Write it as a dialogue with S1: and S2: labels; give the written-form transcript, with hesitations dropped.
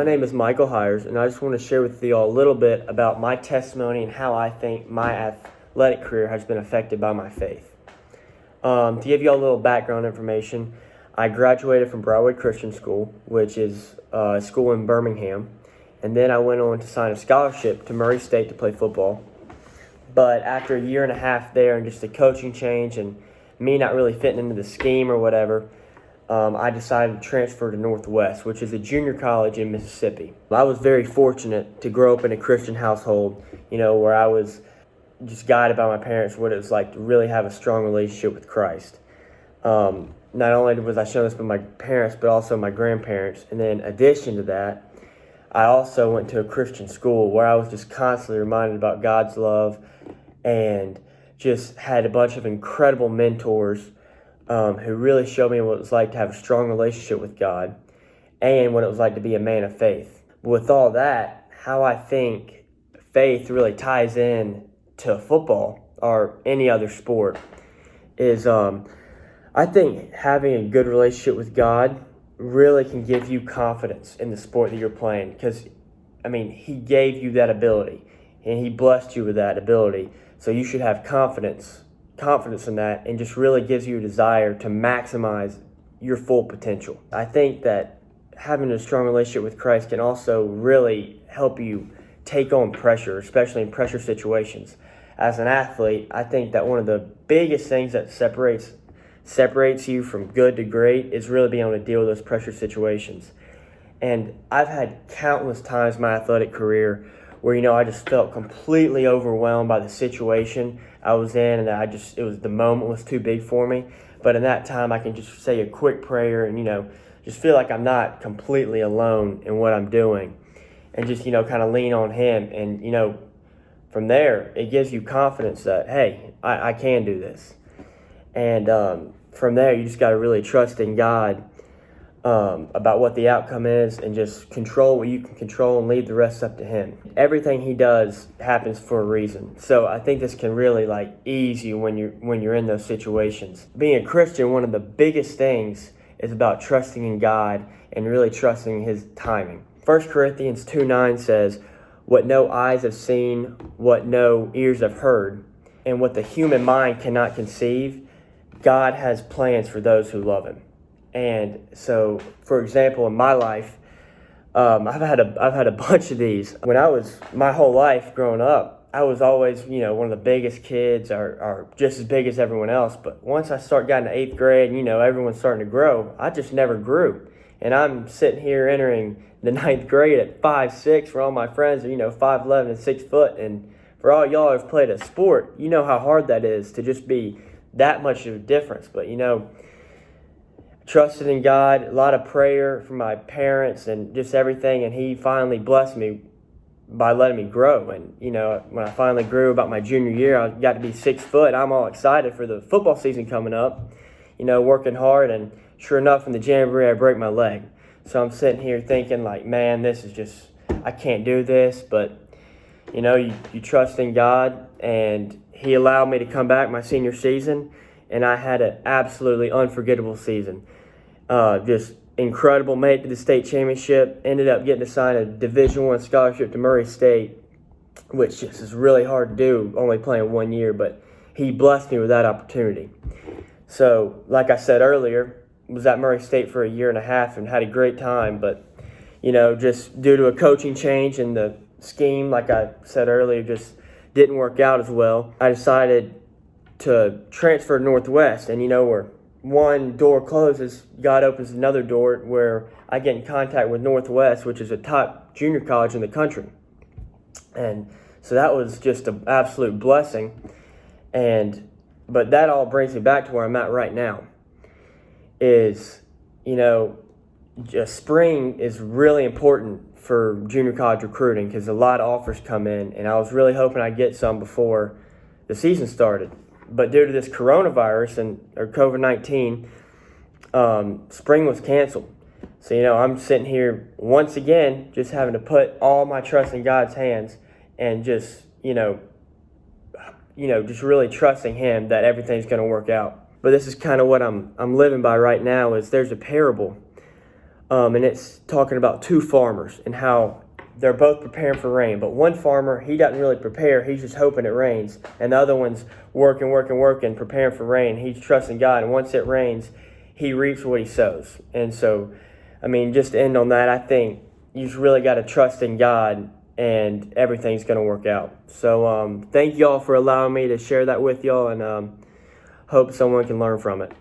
S1: My name is Michael Hires, and I just want to share with you all a little bit about my testimony and how I think my athletic career has been affected by my faith. To give you all a little background information, I graduated from Broadway Christian School, which is a school in Birmingham, and then I went on to sign a scholarship to Murray State to play football. But after a year and a half there and just a coaching change and me not really fitting into the scheme or whatever, I decided to transfer to Northwest, which is a junior college in Mississippi. I was very fortunate to grow up in a Christian household, where I was just guided by my parents what it was like to really have a strong relationship with Christ. Not only was I shown this by my parents, but also my grandparents. And then in addition to that, I also went to a Christian school where I was just constantly reminded about God's love and just had a bunch of incredible mentors who really showed me what it was like to have a strong relationship with God and what it was like to be a man of faith. With all that, how I think faith really ties in to football or any other sport is I think having a good relationship with God really can give you confidence in the sport that you're playing, because, He gave you that ability and He blessed you with that ability. So you should have confidence in that, and just really gives you a desire to maximize your full potential. I think that having a strong relationship with Christ can also really help you take on pressure, especially in pressure situations. As an athlete, I think that one of the biggest things that separates you from good to great is really being able to deal with those pressure situations. And I've had countless times in my athletic career where, I just felt completely overwhelmed by the situation I was in, and the moment was too big for me. But in that time, I can just say a quick prayer and, just feel like I'm not completely alone in what I'm doing, and just, kind of lean on Him. And, from there, it gives you confidence that, hey, I can do this. And from there, you just got to really trust in God about what the outcome is, and just control what you can control and leave the rest up to Him. Everything He does happens for a reason. So I think this can really ease you when you're in those situations. Being a Christian, one of the biggest things is about trusting in God and really trusting His timing. 1 Corinthians 2:9 says, "What no eyes have seen, what no ears have heard, and what the human mind cannot conceive, God has plans for those who love Him." And so, for example, in my life, I've had a bunch of these. When I was my whole life growing up, I was always, one of the biggest kids, or just as big as everyone else. But once I got into 8th grade, and, everyone's starting to grow, I just never grew. And I'm sitting here entering the 9th grade at 5'6", where all my friends are, 5'11" and 6 foot. And for all y'all who've played a sport, you know how hard that is to just be that much of a difference. But, trusted in God, a lot of prayer from my parents and just everything, and He finally blessed me by letting me grow. And, when I finally grew about my junior year, I got to be 6 foot. I'm all excited for the football season coming up, working hard, and sure enough, in the Jamboree, I break my leg. So I'm sitting here thinking, man, this is just, I can't do this. But, you trust in God, and He allowed me to come back my senior season, and I had an absolutely unforgettable season. Just incredible. Made it to the state championship. Ended up getting assigned a Division I scholarship to Murray State, which just is really hard to do, only playing 1 year. But He blessed me with that opportunity. So, like I said earlier, was at Murray State for a year and a half and had a great time. But, just due to a coaching change and the scheme, like I said earlier, just didn't work out as well. I decided to transfer to Northwest, and where one door closes, God opens another door where I get in contact with Northwest, which is a top junior college in the country. And so that was just an absolute blessing. But that all brings me back to where I'm at right now. Is, spring is really important for junior college recruiting, because a lot of offers come in, and I was really hoping I'd get some before the season started. But due to this coronavirus or COVID-19, spring was canceled. So, I'm sitting here once again just having to put all my trust in God's hands, and just, just really trusting Him that everything's going to work out. But this is kind of what I'm living by right now. Is there's a parable and it's talking about two farmers and how they're both preparing for rain. But one farmer, he doesn't really prepare. He's just hoping it rains. And the other one's working, preparing for rain. He's trusting God. And once it rains, he reaps what he sows. And so, I mean, just to end on that, I think you just really got to trust in God and everything's going to work out. So thank y'all for allowing me to share that with y'all, and hope someone can learn from it.